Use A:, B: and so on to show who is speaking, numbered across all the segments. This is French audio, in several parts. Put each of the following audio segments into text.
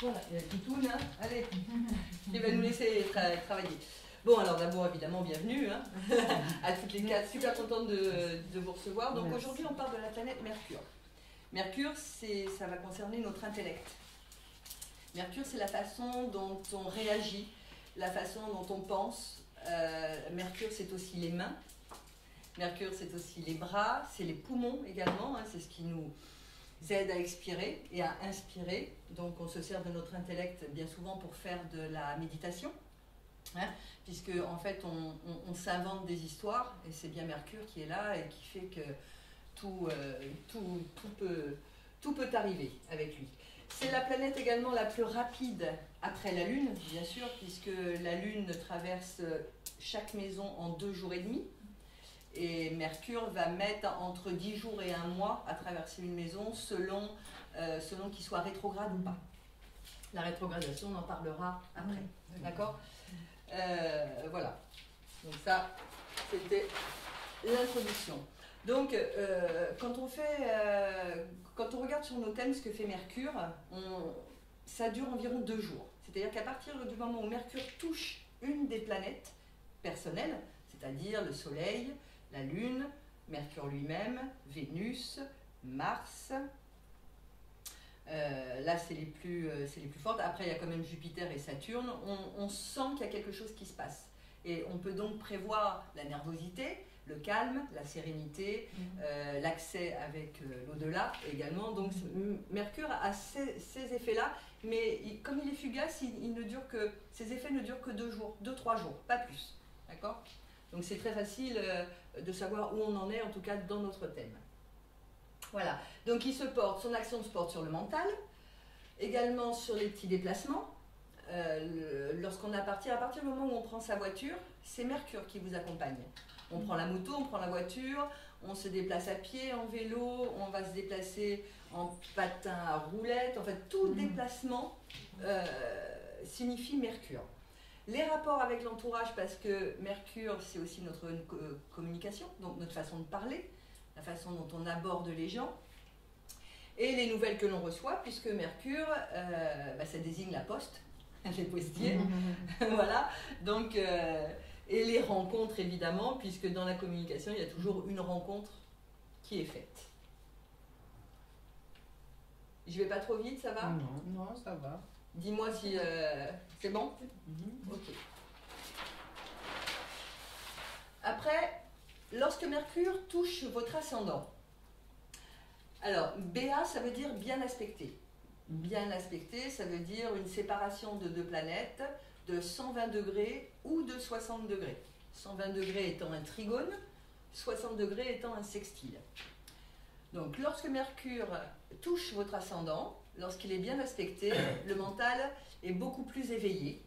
A: Voilà, il y a Toutoune, hein. Allez, il va nous laisser travailler. Bon, alors d'abord, évidemment, bienvenue hein, à toutes les quatre. Super contente de vous recevoir. Donc aujourd'hui, on parle de la planète Mercure. Mercure, ça va concerner notre intellect. Mercure, c'est la façon dont on réagit, la façon dont on pense. Mercure, c'est aussi les mains. Mercure, c'est aussi les bras, c'est les poumons également. Hein, c'est ce qui nous aide à expirer et à inspirer. Donc, on se sert de notre intellect bien souvent pour faire de la méditation. Hein, puisque en fait on s'invente des histoires et c'est bien Mercure qui est là et qui fait que tout peut arriver avec lui. C'est la planète également la plus rapide après la Lune, bien sûr, puisque la Lune traverse chaque maison en 2 jours et demi et Mercure va mettre entre 10 jours et 1 mois à traverser une maison selon qu'il soit rétrograde ou pas. La rétrogradation, on en parlera après, d'accord ? Voilà, donc ça c'était l'introduction. Donc quand on regarde sur nos thèmes ce que fait Mercure, ça dure environ 2 jours. C'est-à-dire qu'à partir du moment où Mercure touche une des planètes personnelles, c'est-à-dire le Soleil, la Lune, Mercure lui-même, Vénus, Mars. Là, c'est les plus fortes. Après, il y a quand même Jupiter et Saturne. On sent qu'il y a quelque chose qui se passe. Et on peut donc prévoir la nervosité, le calme, la sérénité, l'accès avec l'au-delà également. Donc, Mercure a ces effets-là, mais comme il est fugace, ces effets ne durent que 2 jours, 2-3 jours, pas plus. D'accord ? Donc, c'est très facile de savoir où on en est, en tout cas dans notre thème. Voilà, donc son action se porte sur le mental, également sur les petits déplacements. À partir du moment où on prend sa voiture, c'est Mercure qui vous accompagne. On prend la moto, on prend la voiture, on se déplace à pied, en vélo, on va se déplacer en patin à roulettes. En fait, tout déplacement signifie Mercure. Les rapports avec l'entourage, parce que Mercure, c'est aussi notre communication, donc notre façon de parler, la façon dont on aborde les gens, et les nouvelles que l'on reçoit, puisque Mercure, ça désigne la poste, les postiers, voilà, donc, et les rencontres évidemment, puisque dans la communication, il y a toujours une rencontre qui est faite. Je vais pas trop vite, ça va ?
B: Non, ça va.
A: Dis-moi si c'est bon ? Ok. Après, lorsque Mercure touche votre ascendant, alors Béa, ça veut dire bien aspecté. Bien aspecté, ça veut dire une séparation de 2 planètes de 120 degrés ou de 60 degrés. 120 degrés étant un trigone, 60 degrés étant un sextile. Donc lorsque Mercure touche votre ascendant, lorsqu'il est bien aspecté, le mental est beaucoup plus éveillé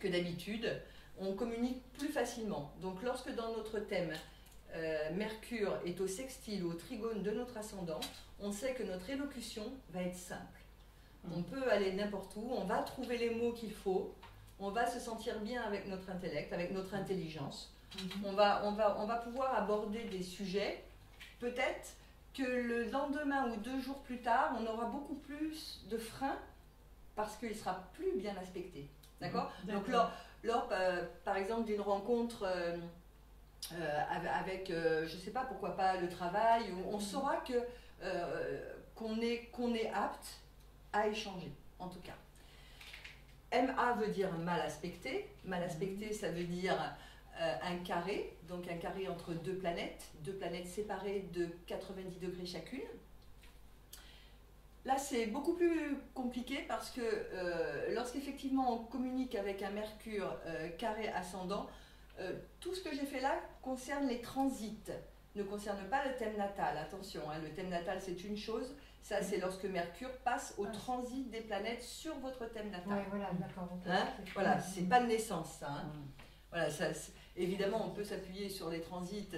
A: que d'habitude. On communique plus facilement. Donc lorsque dans notre thème, Mercure est au sextile ou au trigone de notre ascendant, on sait que notre élocution va être simple. On peut aller n'importe où, on va trouver les mots qu'il faut, on va se sentir bien avec notre intellect, avec notre intelligence. On va pouvoir aborder des sujets, peut-être que le lendemain ou 2 jours plus tard, on aura beaucoup plus de freins parce qu'il sera plus bien aspecté. D'accord ? Donc lors par exemple, d'une rencontre avec, je ne sais pas, pourquoi pas le travail, on saura qu'on est apte à échanger, en tout cas. MA veut dire mal aspecté. Mal aspecté, ça veut dire un carré, donc un carré entre 2 planètes séparées de 90 degrés chacune. Là, c'est beaucoup plus compliqué parce que lorsqu'effectivement on communique avec un Mercure carré ascendant, tout ce que j'ai fait là concerne les transits, ne concerne pas le thème natal. Attention, hein, le thème natal c'est une chose, ça c'est lorsque Mercure passe au transit des planètes sur votre thème natal.
C: Oui, voilà, d'accord. Okay.
A: Hein, voilà, c'est pas de naissance, ça. Hein. Voilà, ça, évidemment, on peut s'appuyer sur les transits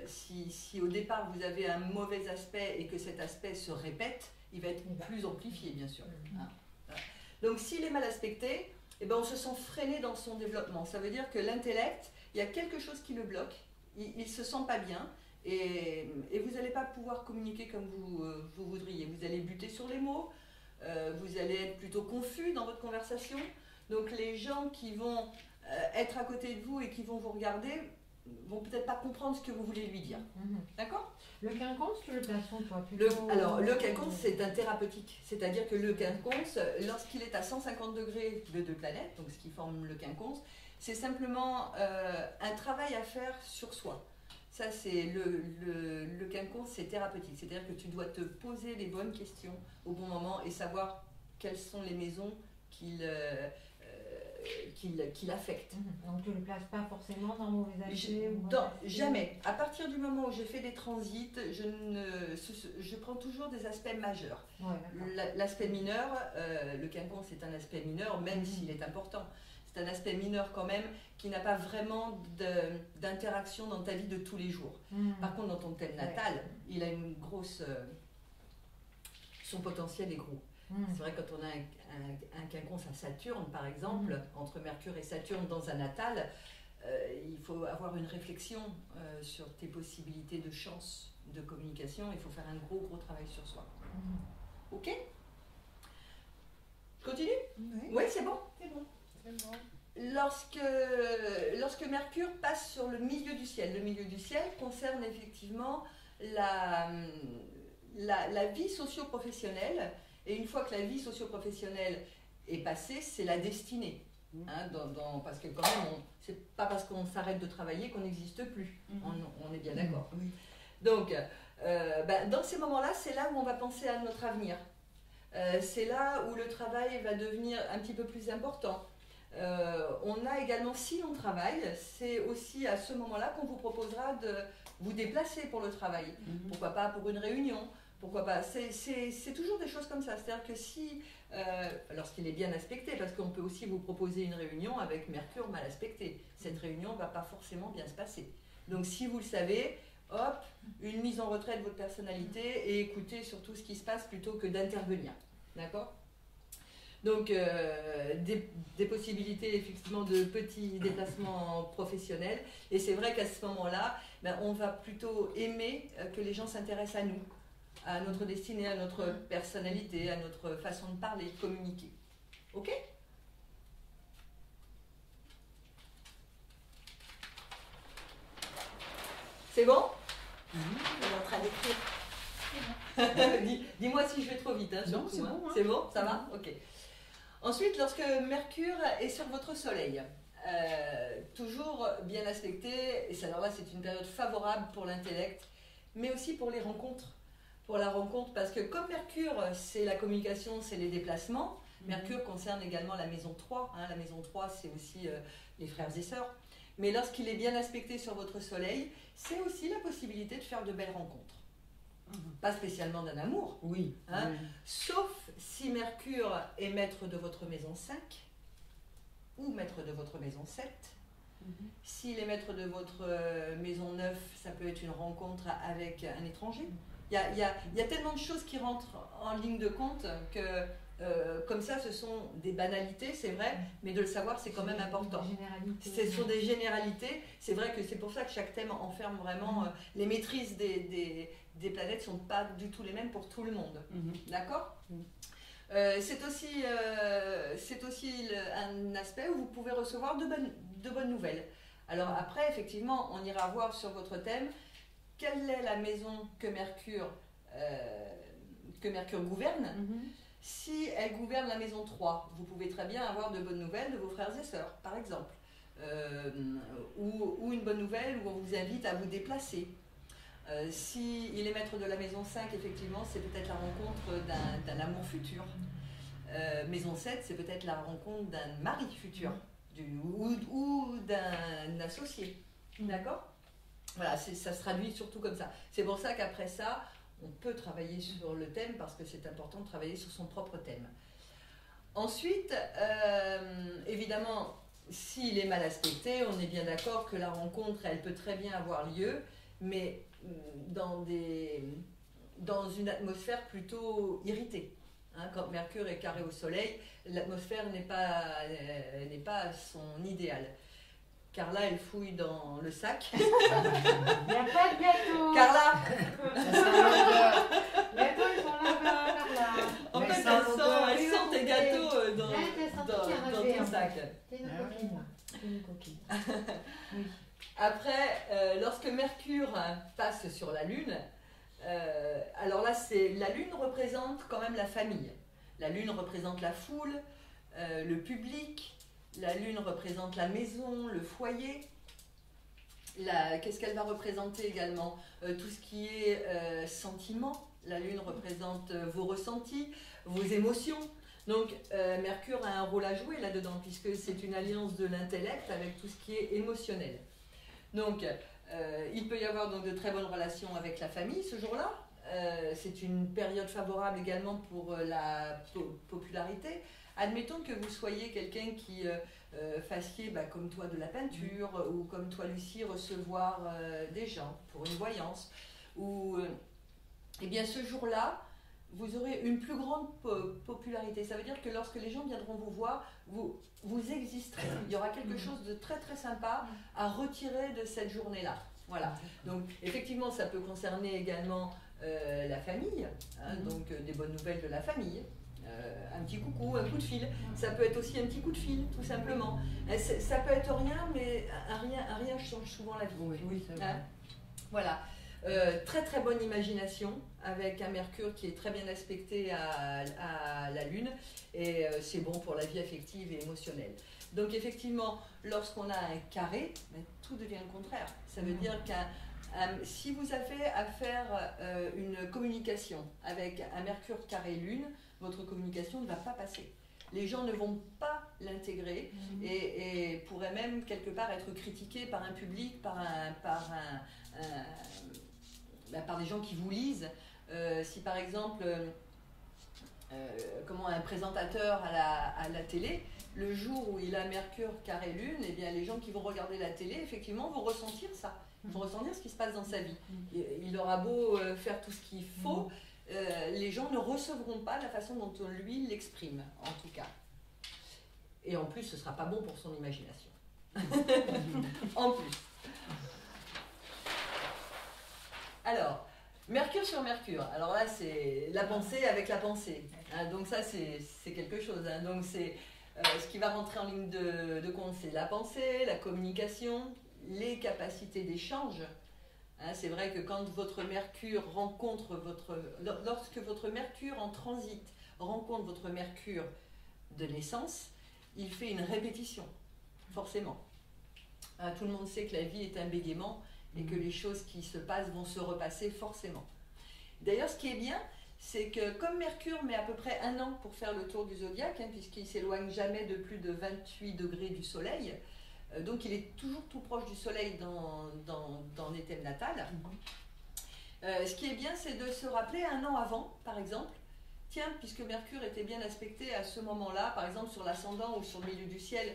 A: si au départ vous avez un mauvais aspect et que cet aspect se répète, il va être plus amplifié, bien sûr. Hein. Voilà. Donc, s'il est mal aspecté, eh ben, on se sent freiné dans son développement. Ça veut dire que l'intellect, il y a quelque chose qui le bloque, il ne se sent pas bien, et vous n'allez pas pouvoir communiquer comme vous voudriez. Vous allez buter sur les mots, vous allez être plutôt confus dans votre conversation. Donc les gens qui vont être à côté de vous et qui vont vous regarder vont peut-être pas comprendre ce que vous voulez lui dire. D'accord ?
B: Le quinconce, tu le places où, toi?
A: Alors, le quinconce, c'est un thérapeutique. C'est-à-dire que le quinconce, lorsqu'il est à 150 degrés de deux planètes, donc ce qui forme le quinconce, c'est simplement un travail à faire sur soi. Ça, c'est le quinconce, c'est thérapeutique. C'est-à-dire que tu dois te poser les bonnes questions au bon moment et savoir quelles sont les maisons qui l'affectent.
B: Donc tu ne le places pas forcément dans mauvais aspect
A: Jamais. À partir du moment où je fais des transits, je prends toujours des aspects majeurs.
B: Ouais,
A: l'aspect mineur, le quinconce c'est un aspect mineur, même s'il est important. C'est un aspect mineur quand même qui n'a pas vraiment d'interaction dans ta vie de tous les jours. Par contre, dans ton thème natal, il a une grosse... son potentiel est gros. C'est vrai, quand on a un quinconce à Saturne, par exemple, entre Mercure et Saturne dans un natal, il faut avoir une réflexion sur tes possibilités de chance de communication. Il faut faire un gros travail sur soi. Ok ? Je continue ? Oui, c'est bon ?
C: C'est bon.
A: Lorsque Mercure passe sur le milieu du ciel concerne effectivement la vie socio-professionnelle. Et une fois que la vie socio-professionnelle est passée, c'est la destinée. Hein, parce que quand même, c'est pas parce qu'on s'arrête de travailler qu'on n'existe plus. On est bien d'accord. Donc, dans ces moments-là, c'est là où on va penser à notre avenir. C'est là où le travail va devenir un petit peu plus important. On a également, si l'on travaille, c'est aussi à ce moment-là qu'on vous proposera de vous déplacer pour le travail. Pourquoi pas pour une réunion ? Pourquoi pas ? C'est toujours des choses comme ça. C'est-à-dire que si, lorsqu'il est bien aspecté, parce qu'on peut aussi vous proposer une réunion avec Mercure mal aspecté, cette réunion ne va pas forcément bien se passer. Donc si vous le savez, hop, une mise en retrait de votre personnalité et écoutez surtout ce qui se passe plutôt que d'intervenir. D'accord ? Donc des possibilités effectivement de petits déplacements professionnels. Et c'est vrai qu'à ce moment-là, on va plutôt aimer que les gens s'intéressent à nous, à notre destinée, à notre personnalité, à notre façon de parler, de communiquer. Ok ? C'est bon ? On est en train d'écrire. Dis-moi si je vais trop vite. Hein,
C: non, c'est bon.
A: C'est bon ? Ça va ? Ok. Ensuite, lorsque Mercure est sur votre soleil, toujours bien aspecté, et alors là c'est une période favorable pour l'intellect, mais aussi pour les rencontres. Pour la rencontre, parce que comme Mercure, c'est la communication, c'est les déplacements, Mercure concerne également la maison 3. Hein, la maison 3, c'est aussi les frères et sœurs. Mais lorsqu'il est bien aspecté sur votre soleil, c'est aussi la possibilité de faire de belles rencontres. Pas spécialement d'un amour, hein, sauf si Mercure est maître de votre maison 5 ou maître de votre maison 7. S'il est maître de votre maison 9, ça peut être une rencontre avec un étranger. Il y a tellement de choses qui rentrent en ligne de compte que comme ça, ce sont des banalités, c'est vrai, mais de le savoir, c'est quand même important. Ce sont des généralités. C'est vrai que c'est pour ça que chaque thème enferme vraiment... les maîtrises des planètes ne sont pas du tout les mêmes pour tout le monde. D'accord ? C'est aussi un aspect où vous pouvez recevoir de bonnes nouvelles. Alors après, effectivement, on ira voir sur votre thème quelle est la maison que Mercure gouverne. Si elle gouverne la maison 3, vous pouvez très bien avoir de bonnes nouvelles de vos frères et sœurs, par exemple. Ou une bonne nouvelle où on vous invite à vous déplacer. S'il est maître de la maison 5, effectivement, c'est peut-être la rencontre d'un amour futur. Maison 7, c'est peut-être la rencontre d'un mari futur ou d'un associé. D'accord ? Voilà, ça se traduit surtout comme ça. C'est pour ça qu'après ça, on peut travailler sur le thème parce que c'est important de travailler sur son propre thème. Ensuite, évidemment, s'il est mal aspecté, on est bien d'accord que la rencontre, elle peut très bien avoir lieu, mais dans une atmosphère plutôt irritée. Hein, quand Mercure est carré au Soleil, l'atmosphère n'est pas son idéal. Carla, elle fouille dans le sac.
B: Il n'y a pas de gâteau.
A: Carla.
B: Les gâteaux, ils sont là-bas, Carla.
A: En fait,
B: Oui.
A: Après, lorsque Mercure passe sur la Lune, alors là, la Lune représente quand même la famille. La Lune représente la foule, le public. La Lune représente la maison, le foyer. Qu'est-ce qu'elle va représenter également? Tout ce qui est sentiment. La Lune représente vos ressentis, vos émotions. Donc Mercure a un rôle à jouer là-dedans, puisque c'est une alliance de l'intellect avec tout ce qui est émotionnel. Donc il peut y avoir donc de très bonnes relations avec la famille ce jour-là. C'est une période favorable également pour la popularité. Admettons que vous soyez quelqu'un qui fassiez comme toi de la peinture ou comme toi Lucie recevoir des gens pour une voyance. Ou eh bien ce jour-là, vous aurez une plus grande popularité. Ça veut dire que lorsque les gens viendront vous voir, vous existerez. Il y aura quelque chose de très très sympa à retirer de cette journée-là. Voilà. Donc effectivement, ça peut concerner également la famille, hein, donc des bonnes nouvelles de la famille. Un petit coucou, un coup de fil. Ça peut être aussi un petit coup de fil, tout simplement. Ça peut être rien, mais un rien change souvent la vie.
C: Oui, c'est vrai.
A: Hein, voilà. Très très bonne imagination avec un Mercure qui est très bien aspecté à la Lune et c'est bon pour la vie affective et émotionnelle. Donc effectivement, lorsqu'on a un carré, tout devient le contraire. Ça veut dire si vous avez à faire une communication avec un Mercure carré Lune, votre communication ne va pas passer. Les gens ne vont pas l'intégrer et pourraient même quelque part être critiqués par un public, par des gens qui vous lisent. Si par exemple, un présentateur à la télé, le jour où il a Mercure carré Lune, eh bien, les gens qui vont regarder la télé, effectivement, vont ressentir ça. Ils vont ressentir ce qui se passe dans sa vie. Il aura beau faire tout ce qu'il faut, les gens ne recevront pas la façon dont lui l'exprime, en tout cas. Et en plus, ce ne sera pas bon pour son imagination. En plus. Alors, Mercure sur Mercure. Alors là, c'est la pensée avec la pensée. Hein, donc ça, c'est quelque chose. Hein. Donc c'est ce qui va rentrer en ligne de compte, c'est la pensée, la communication, les capacités d'échange. Hein, c'est vrai que quand votre Mercure lorsque votre Mercure en transit rencontre votre Mercure de naissance, il fait une répétition, forcément. Hein, tout le monde sait que la vie est un bégaiement et que les choses qui se passent vont se repasser forcément. D'ailleurs, ce qui est bien, c'est que comme Mercure met à peu près 1 an pour faire le tour du zodiaque, hein, puisqu'il ne s'éloigne jamais de plus de 28 degrés du Soleil, donc il est toujours tout proche du Soleil dans les thèmes natals. Ce qui est bien, c'est de se rappeler 1 an avant, par exemple, tiens, puisque Mercure était bien aspecté à ce moment-là, par exemple sur l'ascendant ou sur le milieu du ciel,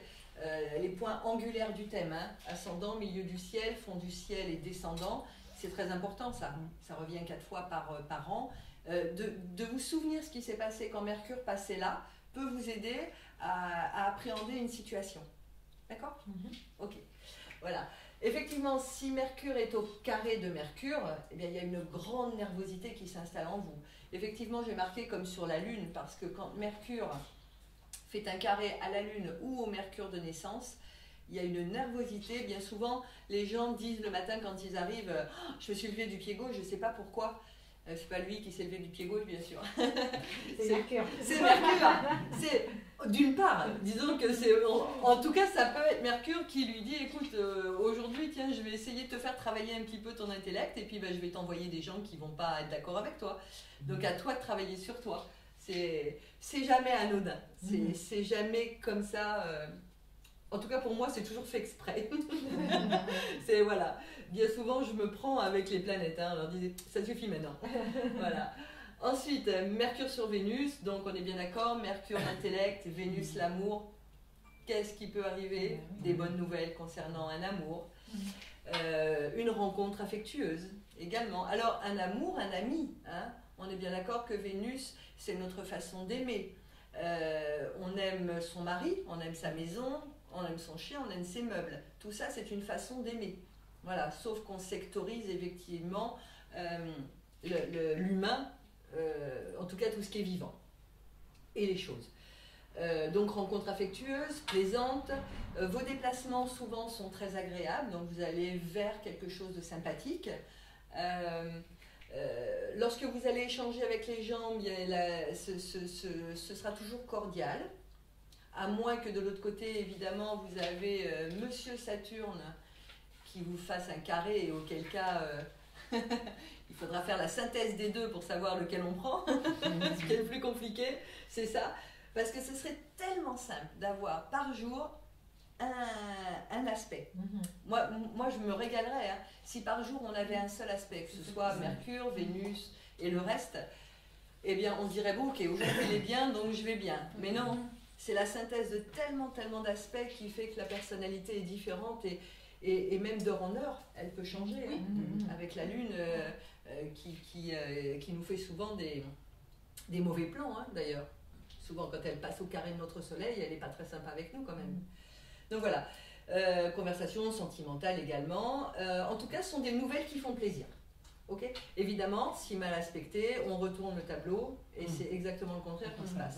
A: les points angulaires du thème, hein, ascendant, milieu du ciel, fond du ciel et descendant, c'est très important ça, ça revient 4 fois par an. De vous souvenir ce qui s'est passé quand Mercure passait là, peut vous aider à appréhender une situation. D'accord ? Ok, voilà. Effectivement, si Mercure est au carré de Mercure, eh bien, il y a une grande nervosité qui s'installe en vous. Effectivement, j'ai marqué comme sur la Lune, parce que quand Mercure fait un carré à la Lune ou au Mercure de naissance, il y a une nervosité. Bien souvent, les gens disent le matin quand ils arrivent oh, « je me suis levé du pied gauche, je ne sais pas pourquoi ». C'est pas lui qui s'est levé du pied gauche, bien sûr.
B: C'est Mercure.
A: C'est Mercure. C'est d'une part, disons que c'est, en tout cas, ça peut être Mercure qui lui dit, écoute, aujourd'hui, tiens, je vais essayer de te faire travailler un petit peu ton intellect, et puis je vais t'envoyer des gens qui vont pas être d'accord avec toi. Donc à toi de travailler sur toi. C'est jamais anodin. C'est jamais comme ça. En tout cas, pour moi, c'est toujours fait exprès. C'est voilà. Bien souvent, je me prends avec les planètes. Hein, on leur dit, ça suffit maintenant. Voilà. Ensuite, Mercure sur Vénus. Donc, on est bien d'accord. Mercure, l'intellect. Vénus, l'amour. Qu'est-ce qui peut arriver? Des bonnes nouvelles concernant un amour. Une rencontre affectueuse également. Alors, un amour, un ami. Hein, on est bien d'accord que Vénus, c'est notre façon d'aimer. On aime son mari, on aime sa maison, on aime son chien, on aime ses meubles. Tout ça, c'est une façon d'aimer. Voilà, sauf qu'on sectorise effectivement l'humain, en tout cas tout ce qui est vivant, et les choses. Donc rencontres affectueuses, plaisantes. Vos déplacements souvent sont très agréables, donc vous allez vers quelque chose de sympathique. Lorsque vous allez échanger avec les gens, bien, ce sera toujours cordial. À moins que de l'autre côté, évidemment, vous avez Monsieur Saturne qui vous fasse un carré, et auquel cas il faudra faire la synthèse des deux pour savoir lequel on prend. Ce qui est le plus compliqué, c'est ça. Parce que ce serait tellement simple d'avoir par jour un aspect. Moi, je me régalerais hein, si par jour on avait un seul aspect, que ce soit Mercure, Vénus et le reste. Eh bien, on se dirait, bon, ok, aujourd'hui il est bien, donc je vais bien. Mais non, c'est la synthèse de tellement d'aspects qui fait que la personnalité est différente et même d'heure en heure, elle peut changer. Hein, avec la Lune qui nous fait souvent des mauvais plans, hein, d'ailleurs. Souvent, quand elle passe au carré de notre soleil, elle n'est pas très sympa avec nous quand même. Donc voilà, conversation sentimentale également. En tout cas, ce sont des nouvelles qui font plaisir. Okay. Évidemment, si mal aspecté, on retourne le tableau et c'est exactement le contraire qui se passe.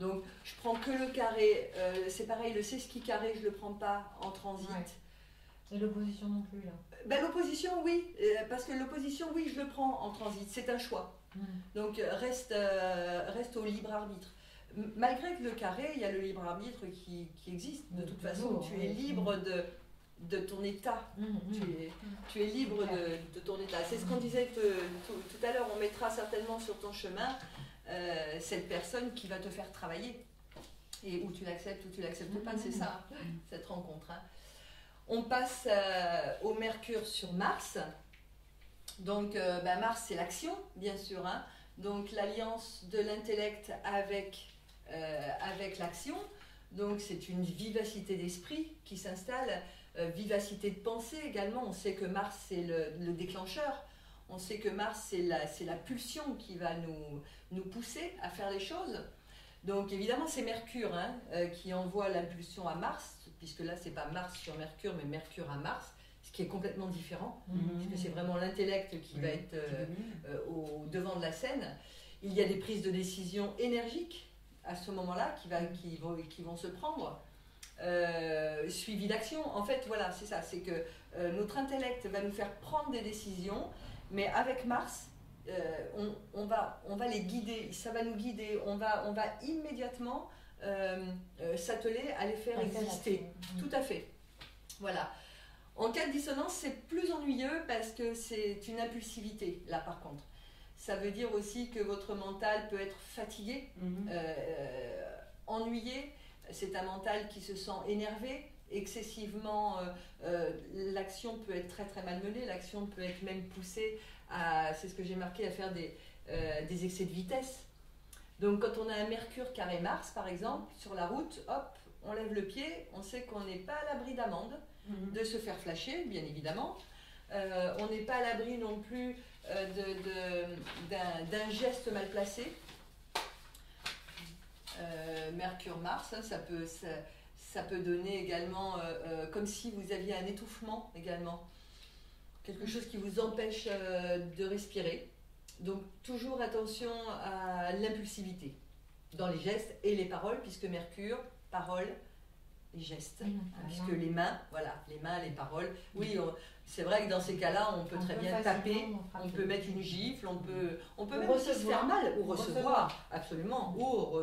A: Donc, je prends que le carré. C'est pareil, le sesqui carré, je ne le prends pas en transit.
B: Ouais. Et l'opposition non plus, là?
A: Ben, l'opposition, oui. Parce que l'opposition, oui, je le prends en transit. C'est un choix. Donc, reste au libre arbitre. Malgré que le carré, il y a le libre arbitre qui existe. De toute façon, tu es libre de ton état. Tu es libre de ton état. C'est ce qu'on disait tout à l'heure. On mettra certainement sur ton chemin cette personne qui va te faire travailler. Et où tu l'acceptes ou tu l'acceptes pas. C'est ça, cette rencontre. Hein. On passe au Mercure sur Mars. Donc, Mars, c'est l'action, bien sûr. Hein. Donc, l'alliance de l'intellect avec l'action. Donc, c'est une vivacité d'esprit qui s'installe, vivacité de pensée également. On sait que Mars, c'est le déclencheur. On sait que Mars, c'est la pulsion qui va nous pousser à faire les choses. Donc, évidemment, c'est Mercure hein, qui envoie l'impulsion à Mars, puisque là, c'est pas Mars sur Mercure, mais Mercure à Mars. Ce qui est complètement différent, puisque c'est vraiment l'intellect qui va être au devant de la scène. Il y a des prises de décision énergiques à ce moment-là qui vont se prendre, suivi d'action. En fait, voilà, c'est ça, c'est que notre intellect va nous faire prendre des décisions, mais avec Mars, on va les guider, ça va nous guider, on va immédiatement s'atteler à les faire exister. Tout à fait. Voilà. En cas de dissonance, c'est plus ennuyeux parce que c'est une impulsivité, là par contre. Ça veut dire aussi que votre mental peut être fatigué, ennuyé. C'est un mental qui se sent énervé, excessivement. L'action peut être très malmenée, l'action peut être même poussée à, c'est ce que j'ai marqué, à faire des excès de vitesse. Donc quand on a un Mercure carré Mars, par exemple, sur la route, hop, on lève le pied, on sait qu'on n'est pas à l'abri d'amende, de se faire flasher, bien évidemment. On n'est pas à l'abri non plus d'un geste mal placé. Mercure-Mars, hein, ça peut donner également, comme si vous aviez un étouffement également. Quelque chose qui vous empêche de respirer. Donc toujours attention à l'impulsivité dans les gestes et les paroles, puisque Mercure, parole, les gestes, puisque les mains, voilà, les mains, les paroles. Oui, c'est vrai que dans ces cas-là, on peut très bien taper, on peut mettre une gifle, on peut même aussi se faire mal, ou recevoir, absolument, ou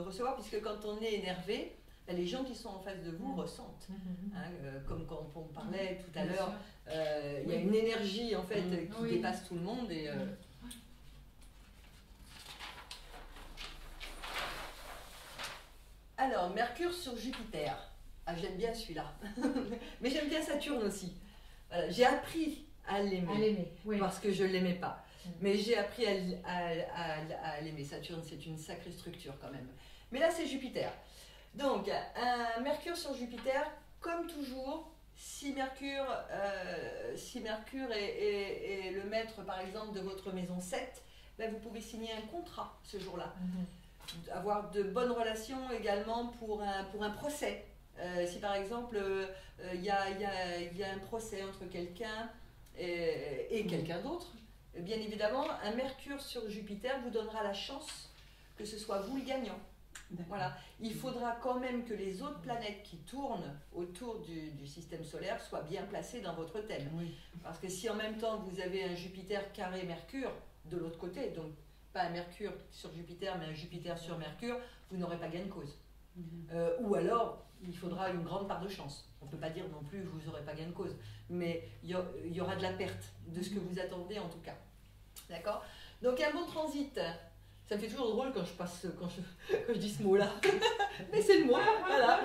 A: recevoir, puisque quand on est énervé, les gens qui sont en face de vous ressentent. Hein, comme quand on parlait tout à l'heure, il y a une énergie en fait qui dépasse tout le monde. Et, alors, Mercure sur Jupiter. Ah, j'aime bien celui-là. Mais j'aime bien Saturne aussi. Voilà, j'ai appris à l'aimer. Parce que je ne l'aimais pas. Mais j'ai appris à l'aimer. Saturne, c'est une sacrée structure quand même. Mais là, c'est Jupiter. Donc, un Mercure sur Jupiter, comme toujours, si Mercure est le maître, par exemple, de votre maison 7, ben, vous pouvez signer un contrat ce jour-là. Avoir de bonnes relations également pour un procès. Si par exemple il y a un procès entre quelqu'un et quelqu'un d'autre, bien évidemment un Mercure sur Jupiter vous donnera la chance que ce soit vous le gagnant. Voilà. Il faudra quand même que les autres planètes qui tournent autour du système solaire soient bien placées dans votre thème.
C: Oui.
A: Parce que si en même temps vous avez un Jupiter carré Mercure de l'autre côté, donc pas un Mercure sur Jupiter, mais un Jupiter sur Mercure, vous n'aurez pas gain de cause. Ou alors, il faudra une grande part de chance. On ne peut pas dire non plus que vous n'aurez pas gain de cause, mais il y aura de la perte de ce que vous attendez en tout cas. D'accord? Donc un bon transit, ça me fait toujours drôle quand je dis ce mot-là, mais c'est le mot, voilà.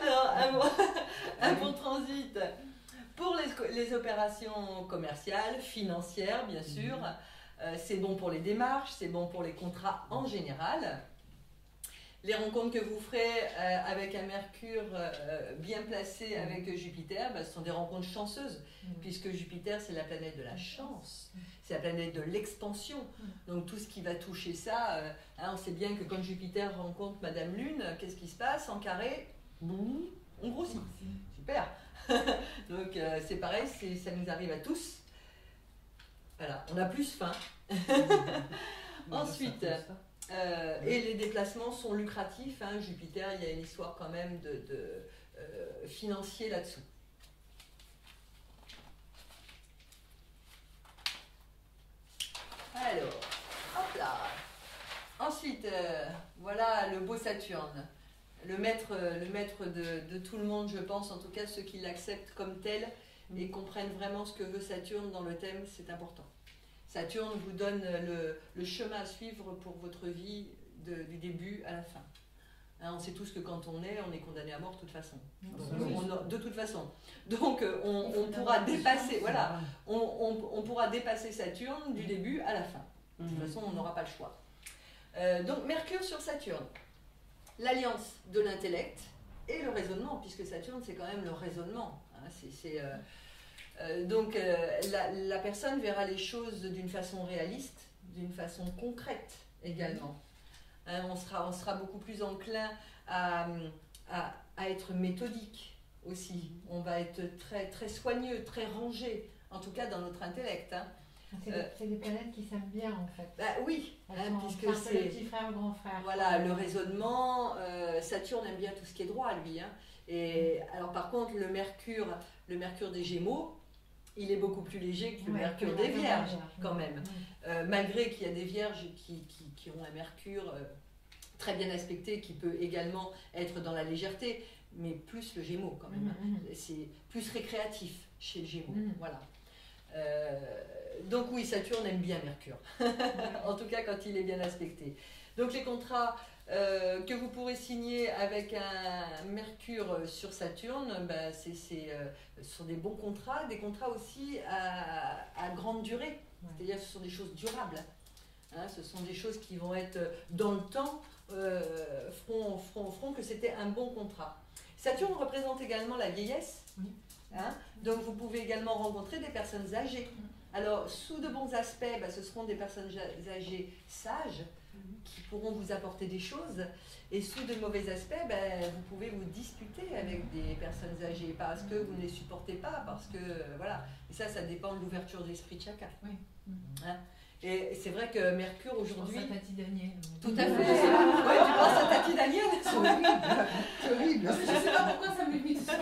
A: Alors un bon transit pour les opérations commerciales, financières bien sûr, c'est bon pour les démarches, c'est bon pour les contrats en général. Les rencontres que vous ferez avec un Mercure bien placé avec Jupiter, ce sont des rencontres chanceuses, puisque Jupiter, c'est la planète de la chance, c'est la planète de l'expansion. Donc tout ce qui va toucher ça, on sait bien que quand Jupiter rencontre Madame Lune, qu'est-ce qui se passe? En carré, boum, on grossit. Super. Donc c'est pareil, ça nous arrive à tous. Voilà, on a plus faim. Ensuite... et les déplacements sont lucratifs. Jupiter, il y a une histoire quand même de financier là-dessous. Alors, hop là. Ensuite, voilà le beau Saturne. Le maître de tout le monde, je pense, en tout cas ceux qui l'acceptent comme tel et comprennent vraiment ce que veut Saturne dans le thème, c'est important. Saturne vous donne le chemin à suivre pour votre vie du début à la fin. On sait tous que quand on est condamné à mort de toute façon. De toute façon. Donc on pourra dépasser, voilà, on pourra dépasser Saturne du début à la fin. De toute façon, on n'aura pas le choix. Donc Mercure sur Saturne, l'alliance de l'intellect et le raisonnement, puisque Saturne c'est quand même le raisonnement. Donc la personne verra les choses d'une façon réaliste, d'une façon concrète également. On sera beaucoup plus enclin à être méthodique aussi. On va être très, très soigneux, très rangé, en tout cas dans notre intellect.
B: C'est des planètes qui s'aiment bien en fait.
A: Oui, puisque
B: c'est le petit frère, le grand frère.
A: Voilà, le raisonnement, Saturne aime bien tout ce qui est droit lui. Et alors par contre, le Mercure des Gémeaux, il est beaucoup plus léger que le Mercure des Vierges, quand même. Malgré qu'il y a des Vierges qui ont un Mercure très bien aspecté, qui peut également être dans la légèreté, mais plus le Gémeaux, quand même. C'est plus récréatif chez le Gémeaux. Voilà. Donc oui, Saturne aime bien Mercure. En tout cas, quand il est bien aspecté. Donc les contrats que vous pourrez signer avec un Mercure sur Saturne, ce sont des bons contrats, des contrats aussi à grande durée, c'est-à-dire que ce sont des choses durables. Ce sont des choses qui vont être dans le temps, feront que c'était un bon contrat. Saturne représente également la vieillesse, donc vous pouvez également rencontrer des personnes âgées. Alors sous de bons aspects, ce seront des personnes âgées sages, qui pourront vous apporter des choses, et sous de mauvais aspects, vous pouvez vous disputer avec des personnes âgées parce que vous ne les supportez pas, parce que voilà, et ça dépend de l'ouverture de l'esprit de chacun. Et c'est vrai que Mercure aujourd'hui...
B: Je pense à Tati Daniel.
A: Tout à fait. Ouais, tu penses à Tati Daniel?
C: C'est horrible. C'est horrible.
B: Je ne sais pas pourquoi ça me met tout ça.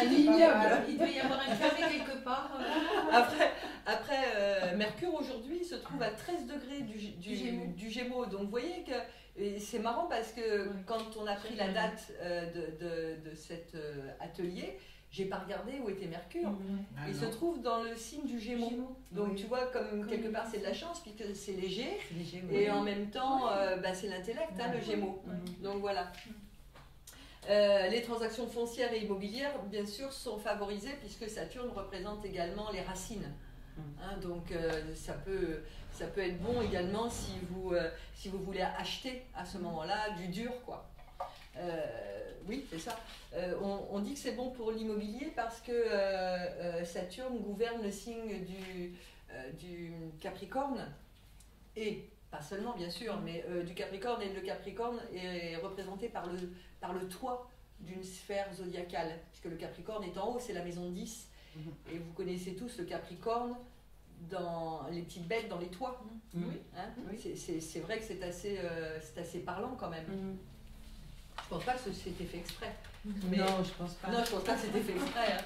B: Il doit y avoir un carré quelque part.
A: Après Mercure aujourd'hui se trouve à 13 degrés du Gémeaux. Donc vous voyez que c'est marrant parce que quand on a pris la date de cet atelier, j'ai pas regardé où était Mercure. Il se trouve dans le signe du Gémeaux. Donc tu vois, comme quelque part c'est de la chance puisque c'est léger, et en même temps c'est l'intellect, le Gémeaux. Donc voilà. Les transactions foncières et immobilières, bien sûr, sont favorisées puisque Saturne représente également les racines. Donc ça peut être bon également si vous voulez acheter à ce moment-là du dur, quoi. Oui, c'est ça. On dit que c'est bon pour l'immobilier parce que Saturne gouverne le signe du Capricorne, et pas seulement bien sûr, mais du Capricorne, et le Capricorne est représenté par le toit d'une sphère zodiacale, puisque le Capricorne est en haut, c'est la maison 10, et vous connaissez tous le Capricorne, dans les petites bêtes dans les toits.
B: Oui.
A: Hein, c'est vrai que c'est assez parlant quand même. Je pense pas que c'était fait exprès. Mais
C: Non, je pense pas.
A: non, je pense pas que c'était fait exprès. Hein.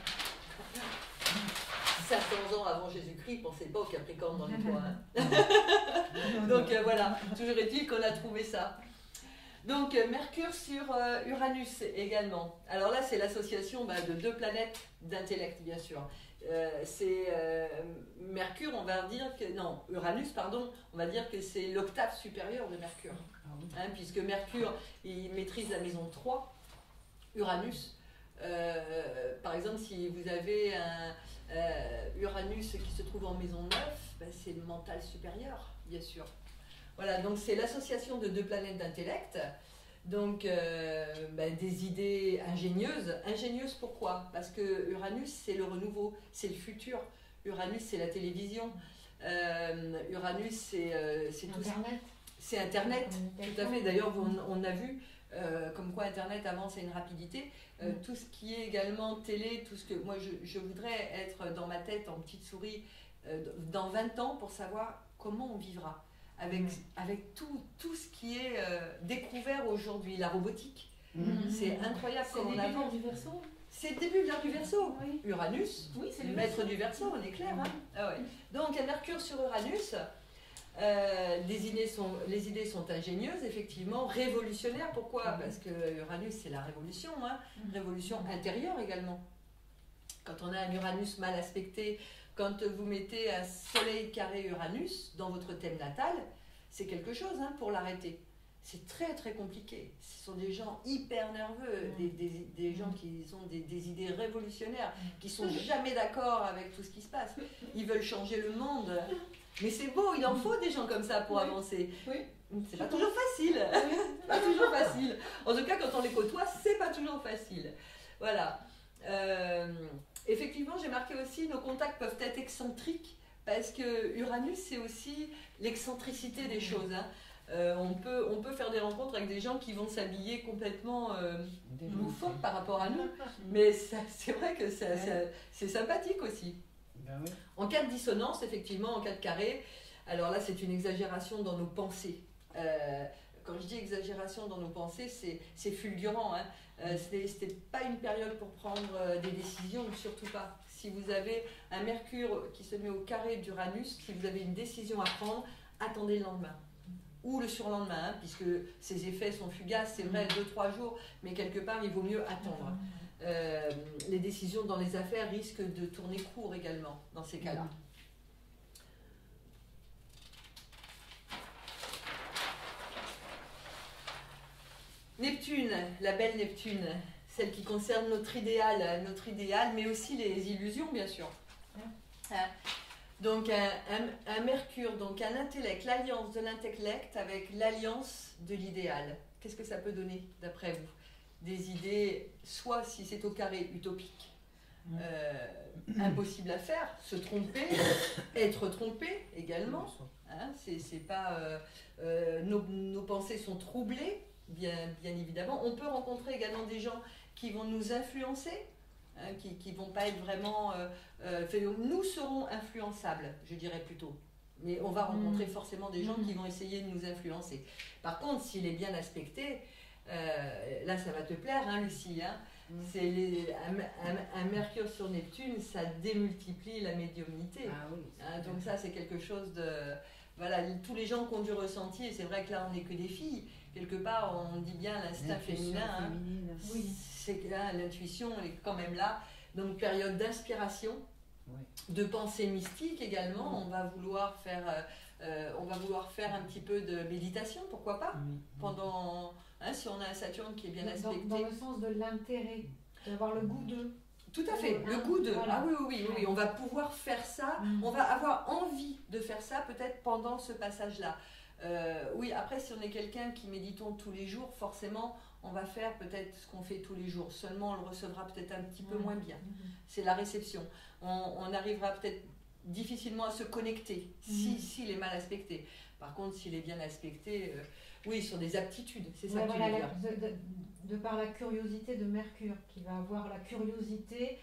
A: 500 ans avant Jésus-Christ, ils ne pensaient pas au Capricorne dans les toits. Hein. Donc voilà, toujours est-il qu'on a trouvé ça. Donc Mercure sur Uranus également. Alors là, c'est l'association de deux planètes d'intellect, bien sûr. C'est Mercure, on va dire que... Non, Uranus, pardon, on va dire que c'est l'octave supérieure de Mercure. Hein, puisque Mercure, il maîtrise la maison 3, Uranus. Par exemple, si vous avez un Uranus qui se trouve en maison 9, c'est le mental supérieur, bien sûr. Voilà, donc c'est l'association de deux planètes d'intellect, donc des idées ingénieuses. Ingénieuses pourquoi? Parce que Uranus, c'est le renouveau, c'est le futur. Uranus, c'est la télévision. Uranus, c'est tout ça. C'est Internet, tout à fait. D'ailleurs, on a vu comme quoi Internet avance à une rapidité. Tout ce qui est également télé, tout ce que moi je voudrais être dans ma tête en petite souris dans 20 ans pour savoir comment on vivra avec tout ce qui est découvert aujourd'hui, la robotique. C'est incroyable comment on avance.
B: C'est le début du Verseau.
A: C'est le début du Verseau.
B: Oui.
A: Uranus,
B: Oui, c'est le
A: maître du Verseau, on est clair. Hein. Ah ouais. Donc un Mercure sur Uranus. Les idées sont ingénieuses, effectivement, révolutionnaires. Pourquoi? Parce que Uranus, c'est la révolution, hein. Révolution intérieure également. Quand on a un Uranus mal aspecté, quand vous mettez un soleil carré Uranus dans votre thème natal, c'est quelque chose hein, pour l'arrêter. C'est très très compliqué. Ce sont des gens hyper nerveux, des gens qui ont des idées révolutionnaires, qui sont jamais d'accord avec tout ce qui se passe. Ils veulent changer le monde. Mais c'est beau, il en faut des gens comme ça pour avancer.
B: Oui.
A: C'est pas toujours facile. Pas toujours facile. En tout cas, quand on les côtoie, c'est pas toujours facile. Voilà. Effectivement, j'ai marqué aussi, nos contacts peuvent être excentriques parce que Uranus, c'est aussi l'excentricité des choses. Hein. On peut faire des rencontres avec des gens qui vont s'habiller complètement loufoques par rapport à nous. Mais c'est vrai que c'est sympathique aussi.
C: Ben oui.
A: En cas de dissonance, effectivement, en cas de carré, alors là, c'est une exagération dans nos pensées. Quand je dis exagération dans nos pensées, c'est fulgurant. Hein. C'était pas une période pour prendre des décisions, surtout pas. Si vous avez un Mercure qui se met au carré d'Uranus, si vous avez une décision à prendre, attendez le lendemain. Ou le surlendemain, hein, puisque ces effets sont fugaces, c'est vrai, 2-3 jours, mais quelque part, il vaut mieux attendre. Les décisions dans les affaires risquent de tourner court également dans ces cas-là. Neptune, la belle Neptune, celle qui concerne notre idéal, mais aussi les illusions, bien sûr. Donc un Mercure, donc un intellect, l'alliance de l'intellect avec l'alliance de l'idéal. Qu'est-ce que ça peut donner d'après vous? Des idées, soit si c'est au carré utopique, impossible à faire, se tromper, être trompé également. Hein, c'est pas, nos pensées sont troublées, bien évidemment. On peut rencontrer également des gens qui vont nous influencer, hein, qui vont pas être vraiment... nous serons influençables, je dirais plutôt. Mais on va rencontrer forcément des gens qui vont essayer de nous influencer. Par contre, s'il est bien aspecté, là ça va te plaire, hein, Lucie. Hein, un Mercure sur Neptune, ça démultiplie la médiumnité.
C: Ah oui,
A: hein, donc ça, c'est quelque chose de... Voilà, tous les gens qui ont du ressenti, et c'est vrai que là, on n'est que des filles. Quelque part, on dit bien l'instinct féminin. Hein. Oui, c'est que là, l'intuition, elle est quand même là. Donc, période d'inspiration, de pensée mystique également. On va vouloir faire un petit peu de méditation, pourquoi pas, pendant... Hein, si on a un Saturne qui est bien aspecté.
B: Dans le sens de l'intérêt, d'avoir le goût de...
A: Tout à fait, le goût de... Voilà. Ah oui, on va pouvoir faire ça, on va avoir envie de faire ça peut-être pendant ce passage-là. Oui, après, si on est quelqu'un qui méditons tous les jours, forcément, on va faire peut-être ce qu'on fait tous les jours. Seulement, on le recevra peut-être un petit peu moins bien. C'est la réception. On arrivera peut-être difficilement à se connecter s'il est mal aspecté. Par contre, s'il est bien aspecté, oui, sur des aptitudes, c'est ça que tu veux dire.
B: De par la curiosité de Mercure, qui va avoir la curiosité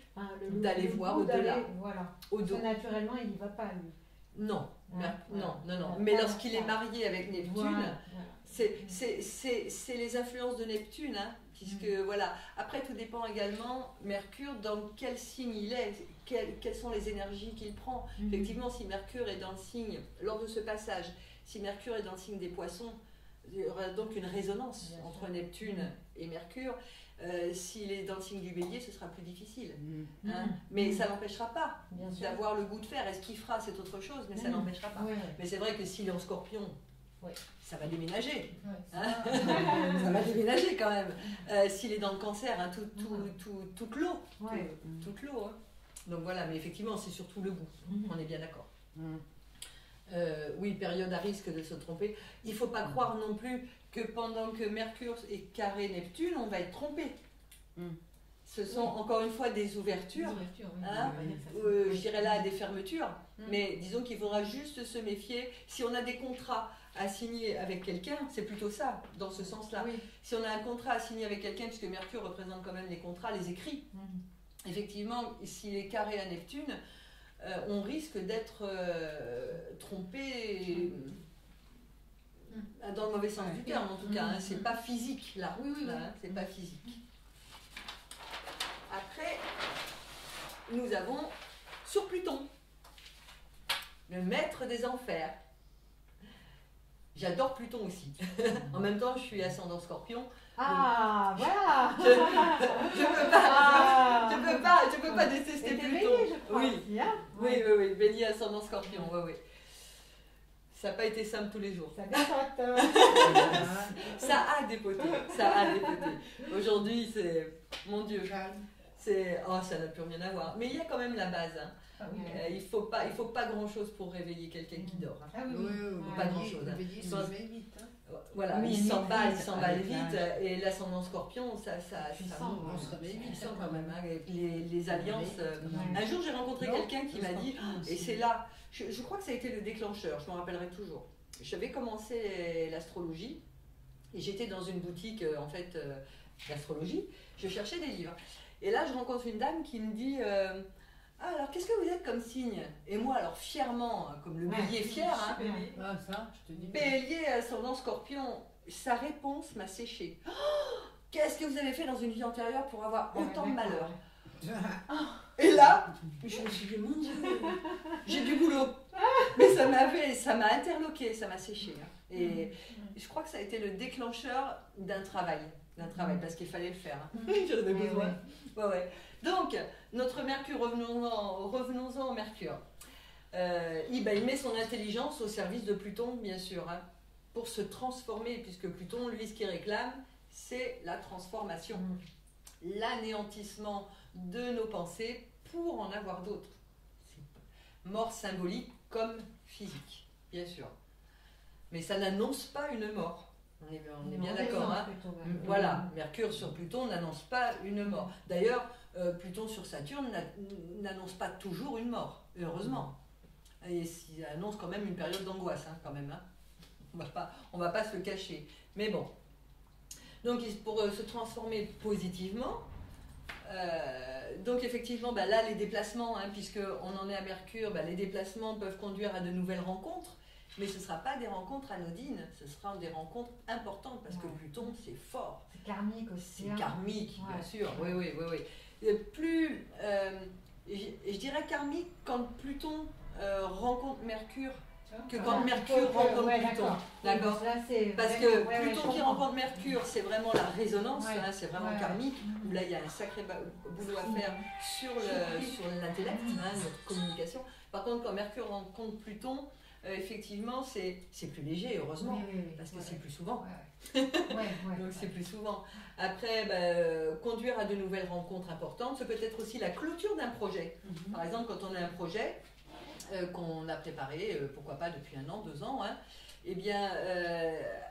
A: d'aller voir au-delà.
B: Voilà. Parce que naturellement, il n'y va pas, lui.
A: Non,
B: Ouais,
A: non.
B: voilà.
A: Mais lorsqu'il est marié avec Neptune,
B: Voilà.
A: c'est les influences de Neptune, hein, puisque voilà. Après, tout dépend également, Mercure, dans quel signe il est, quelles sont les énergies qu'il prend. Effectivement, si Mercure est dans le signe, lors de ce passage, si Mercure est dans le signe des Poissons, il y aura donc une résonance entre Neptune et Mercure. S'il est dans le signe du Bélier, ce sera plus difficile. Hein. Mais ça n'empêchera pas d'avoir le goût de faire. Et ce qu'il fera, c'est autre chose, mais ça n'empêchera pas. Mais c'est vrai que s'il est en Scorpion, ça va déménager. Hein. Ça va déménager quand même. S'il est dans le Cancer, hein, tout clos. Tout clos. Hein. Donc voilà, mais effectivement, c'est surtout le goût. On est bien d'accord. Oui, période à risque de se tromper. Il ne faut pas croire non plus que pendant que Mercure est carré Neptune, on va être trompé. Ce sont encore une fois des ouvertures, hein, je dirais là des fermetures, mais disons qu'il faudra juste se méfier. Si on a des contrats à signer avec quelqu'un, c'est plutôt ça, dans ce sens-là. Si on a un contrat à signer avec quelqu'un, puisque Mercure représente quand même les contrats, les écrits, effectivement, s'il est carré à Neptune, on risque d'être trompé dans le mauvais sens du terme en tout cas, hein, c'est pas physique là, hein, c'est pas physique. Après, nous avons sur Pluton, le maître des enfers. J'adore Pluton aussi. En même temps, je suis ascendant Scorpion.
B: Ah, voilà.
A: Je peux pas détester Pluton.
B: Bélier, je crois, aussi, hein.
A: Oui, Bélier ascendant Scorpion, oui. Ça n'a pas été simple tous les jours.
B: Ça dépote.
A: Ça a dépoté. Aujourd'hui, c'est... Mon Dieu. Ça n'a plus rien à voir. Mais il y a quand même la base. Hein. Il ne faut pas grand-chose pour réveiller quelqu'un qui dort. Hein. Pas grand-chose. Voilà, il s'emballe vite. Et l'ascendant Scorpion, ça puissant quand même. Hein, avec les alliances. Un jour, j'ai rencontré quelqu'un qui m'a dit, et c'est là, je crois que ça a été le déclencheur, je m'en rappellerai toujours. J'avais commencé l'astrologie et j'étais dans une boutique d'astrologie. Je cherchais des livres. Et là, je rencontre une dame qui me dit alors, qu'est-ce que vous êtes comme signe? Et moi, alors fièrement, comme le bélier fier, hein, bélier ascendant Scorpion, sa réponse m'a séché. Oh, qu'est-ce que vous avez fait dans une vie antérieure pour avoir autant de malheur? Et là, je me suis dit, mon Dieu, j'ai du boulot. Mais ça m'a interloqué, ça m'a séché. Hein. Et je crois que ça a été le déclencheur d'un travail, parce qu'il fallait le faire. Hein. J'en avais besoin. Ouais. Donc, notre Mercure, revenons-en au Mercure. Il met son intelligence au service de Pluton, bien sûr, hein, pour se transformer, puisque Pluton, lui, ce qu'il réclame, c'est la transformation, l'anéantissement de nos pensées pour en avoir d'autres. Mort symbolique comme physique, bien sûr. Mais ça n'annonce pas une mort. On est bien d'accord. Hein. Voilà, Mercure sur Pluton n'annonce pas une mort. D'ailleurs, Pluton sur Saturne n'annonce pas toujours une mort, heureusement. Et il annonce quand même une période d'angoisse, hein, quand même. Hein. On va pas se le cacher. Mais bon. Donc, pour se transformer positivement, donc effectivement, là, les déplacements, hein, puisqu'on en est à Mercure, les déplacements peuvent conduire à de nouvelles rencontres. Mais ce ne sera pas des rencontres anodines, ce sera des rencontres importantes, parce que Pluton, c'est fort.
B: C'est karmique aussi.
A: C'est karmique, bien sûr. Oui. Plus, je dirais karmique quand Pluton rencontre Mercure, que quand Mercure rencontre Pluton. D'accord. Parce que Pluton qui rencontre Mercure, c'est vraiment la résonance, hein, c'est vraiment karmique, où là, il y a un sacré boulot à faire sur l'intellect, hein, notre communication. Par contre, quand Mercure rencontre Pluton, effectivement, c'est plus léger, heureusement, parce que c'est plus souvent. Donc c'est plus souvent. Après, conduire à de nouvelles rencontres importantes, ça peut être aussi la clôture d'un projet. Par exemple, quand on a un projet qu'on a préparé, pourquoi pas depuis 1 an, 2 ans, hein, eh bien,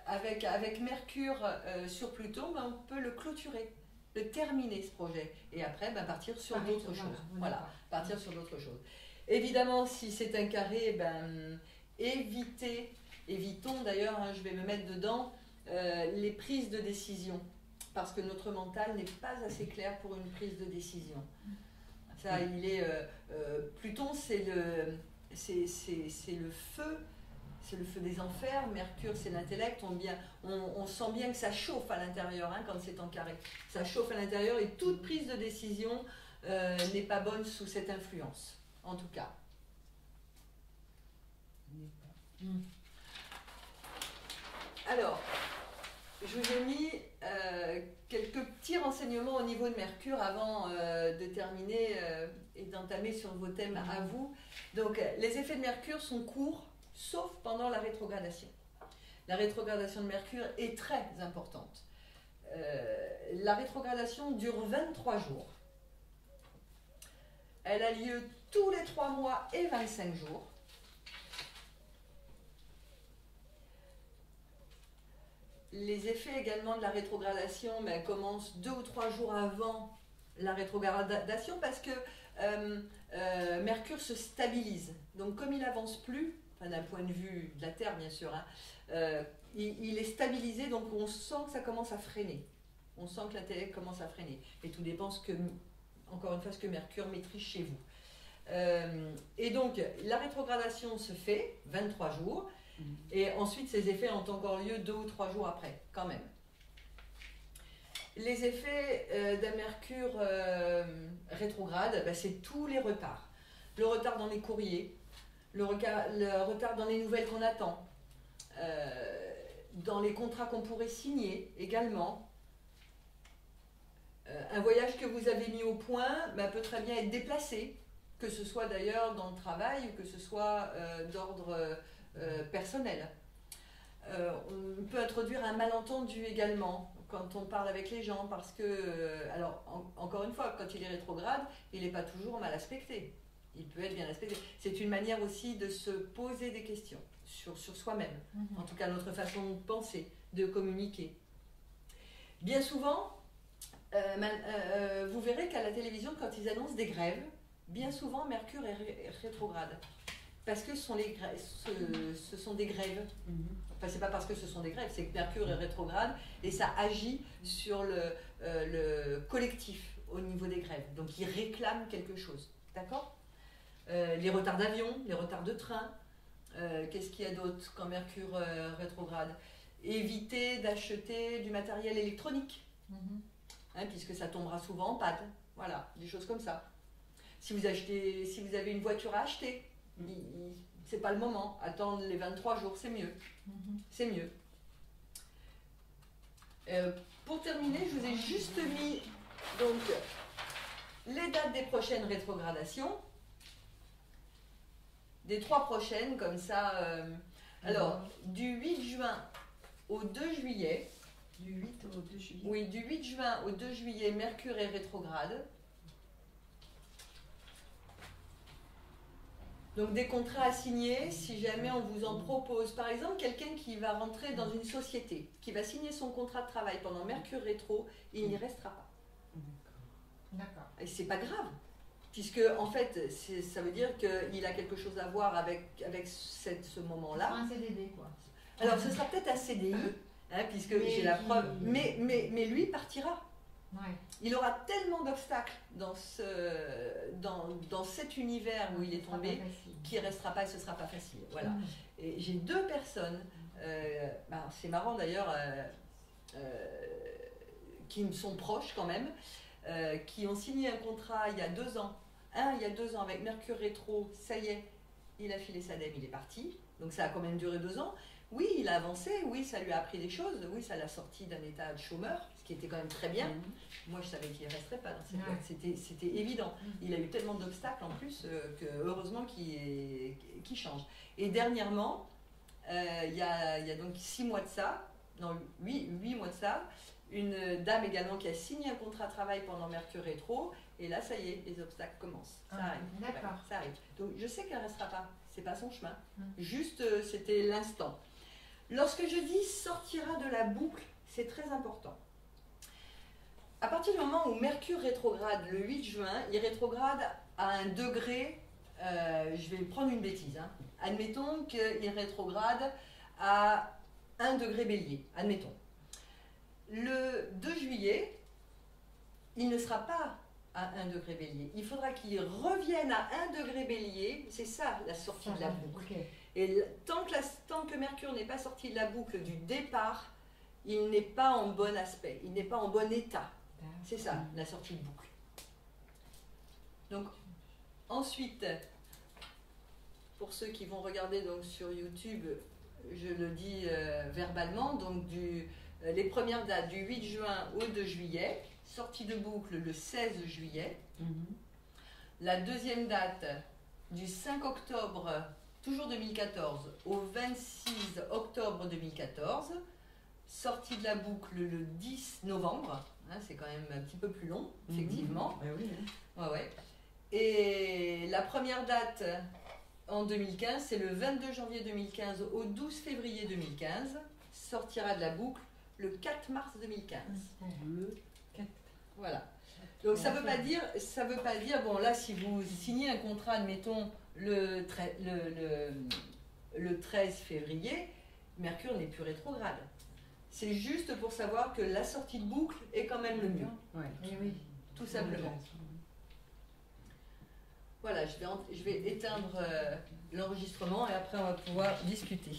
A: avec Mercure sur Pluton, on peut le clôturer, le terminer ce projet, et après partir sur d'autres choses. Voilà, partir sur d'autres choses. Évidemment, si c'est un carré, évitons d'ailleurs, hein, je vais me mettre dedans, les prises de décision, parce que notre mental n'est pas assez clair pour une prise de décision. Ça, Pluton, c'est c'est le feu. C'est le feu des enfers. Mercure, c'est l'intellect. On sent bien que ça chauffe à l'intérieur hein, quand c'est en carré. Ça chauffe à l'intérieur et toute prise de décision n'est pas bonne sous cette influence, en tout cas. Alors, je vous ai mis quelques petits renseignements au niveau de Mercure avant de terminer et d'entamer sur vos thèmes à vous. Donc, les effets de Mercure sont courts, sauf pendant la rétrogradation. La rétrogradation de Mercure est très importante. La rétrogradation dure 23 jours. Elle a lieu tous les 3 mois et 25 jours. Les effets également de la rétrogradation commencent 2 ou 3 jours avant la rétrogradation parce que Mercure se stabilise. Donc comme il n'avance plus, enfin, d'un point de vue de la Terre bien sûr, hein, il est stabilisé, donc on sent que ça commence à freiner. On sent que l'intellect commence à freiner. Et tout dépend, encore une fois, ce que Mercure maîtrise chez vous. Et donc la rétrogradation se fait 23 jours. Et ensuite, ces effets ont encore lieu 2 ou 3 jours après, quand même. Les effets d'un Mercure rétrograde, c'est tous les retards. Le retard dans les courriers, le retard dans les nouvelles qu'on attend, dans les contrats qu'on pourrait signer également. Un voyage que vous avez mis au point peut très bien être déplacé, que ce soit d'ailleurs dans le travail ou que ce soit d'ordre personnel. On peut introduire un malentendu également quand on parle avec les gens parce que, alors encore une fois, quand il est rétrograde, il n'est pas toujours mal aspecté. Il peut être bien aspecté. C'est une manière aussi de se poser des questions sur soi-même, en tout cas notre façon de penser, de communiquer. Bien souvent, vous verrez qu'à la télévision, quand ils annoncent des grèves, bien souvent Mercure est rétrograde. Parce que ce sont des grèves. Enfin, c'est pas parce que ce sont des grèves, c'est que Mercure est rétrograde et ça agit sur le collectif au niveau des grèves. Donc, il réclame quelque chose. D'accord ? Les retards d'avion, les retards de train. Qu'est-ce qu'il y a d'autre quand Mercure rétrograde ? Éviter d'acheter du matériel électronique, hein, puisque ça tombera souvent en panne. Voilà, des choses comme ça. Si vous avez une voiture à acheter, c'est pas le moment. Attendre les 23 jours, c'est mieux. C'est mieux. Pour terminer, je vous ai juste mis donc les dates des prochaines rétrogradations. Des 3 prochaines, comme ça. Alors, du 8 juin au 2 juillet.
C: Du 8 au 2 juillet.
A: Oui, du 8 juin au 2 juillet, Mercure est rétrograde. Donc des contrats à signer, si jamais on vous en propose. Par exemple, quelqu'un qui va rentrer dans une société, qui va signer son contrat de travail pendant Mercure rétro, il n'y restera pas.
B: D'accord.
A: Et c'est pas grave, puisque en fait, ça veut dire qu'il a quelque chose à voir avec ce moment-là.
B: Un CDD, quoi.
A: Alors ce sera peut-être un CDI, hein, puisque j'ai la preuve, mais lui partira.
B: Ouais.
A: Il aura tellement d'obstacles dans cet univers où il est tombé qu'il ne restera pas et ce ne sera pas facile. Voilà. Et j'ai 2 personnes, c'est marrant d'ailleurs, qui me sont proches quand même, qui ont signé un contrat il y a 2 ans. Il y a 2 ans avec Mercure rétro, ça y est, il a filé sa dème, il est parti. Donc ça a quand même duré 2 ans. Oui, il a avancé, oui, ça lui a appris des choses, oui, ça l'a sorti d'un état de chômeur, ce qui était quand même très bien. Moi, je savais qu'il ne resterait pas dans cette boîte, c'était évident. Il a eu tellement d'obstacles en plus que heureusement qu'il change. Et dernièrement, il y a donc 6 mois de ça, non, 8 mois de ça, une dame également qui a signé un contrat de travail pendant Mercure rétro, et là, ça y est, les obstacles commencent. Ça arrive.
B: D'accord.
A: Ouais, ça arrive. Donc, je sais qu'elle ne restera pas, c'est pas son chemin. Juste, c'était l'instant. Lorsque je dis sortira de la boucle, c'est très important. À partir du moment où Mercure rétrograde le 8 juin, il rétrograde à un degré, je vais prendre une bêtise, hein. Admettons qu'il rétrograde à 1 degré bélier, admettons. Le 2 juillet, il ne sera pas à 1 degré bélier. Il faudra qu'il revienne à 1 degré bélier, c'est ça la sortie de la boucle.
C: Okay.
A: Et tant que Mercure n'est pas sorti de la boucle du départ, il n'est pas en bon aspect, il n'est pas en bon état. C'est ça, la sortie de boucle. Donc, ensuite, pour ceux qui vont regarder donc, sur YouTube, je le dis verbalement, donc les premières dates du 8 juin au 2 juillet, sortie de boucle le 16 juillet. La deuxième date du 5 octobre, toujours 2014, au 26 octobre 2014, sortie de la boucle le 10 novembre, hein, c'est quand même un petit peu plus long, effectivement.
C: Oui, hein.
A: Ouais. Et la première date en 2015, c'est le 22 janvier 2015 au 12 février 2015, sortira de la boucle le 4 mars 2015.
C: Le 4.
A: Voilà. Donc ça veut pas dire, bon là si vous signez un contrat, admettons le 13 février, Mercure n'est plus rétrograde. C'est juste pour savoir que la sortie de boucle est quand même le mieux.
C: Ouais.
B: Oui.
A: Tout simplement. Voilà, je vais éteindre l'enregistrement et après on va pouvoir discuter.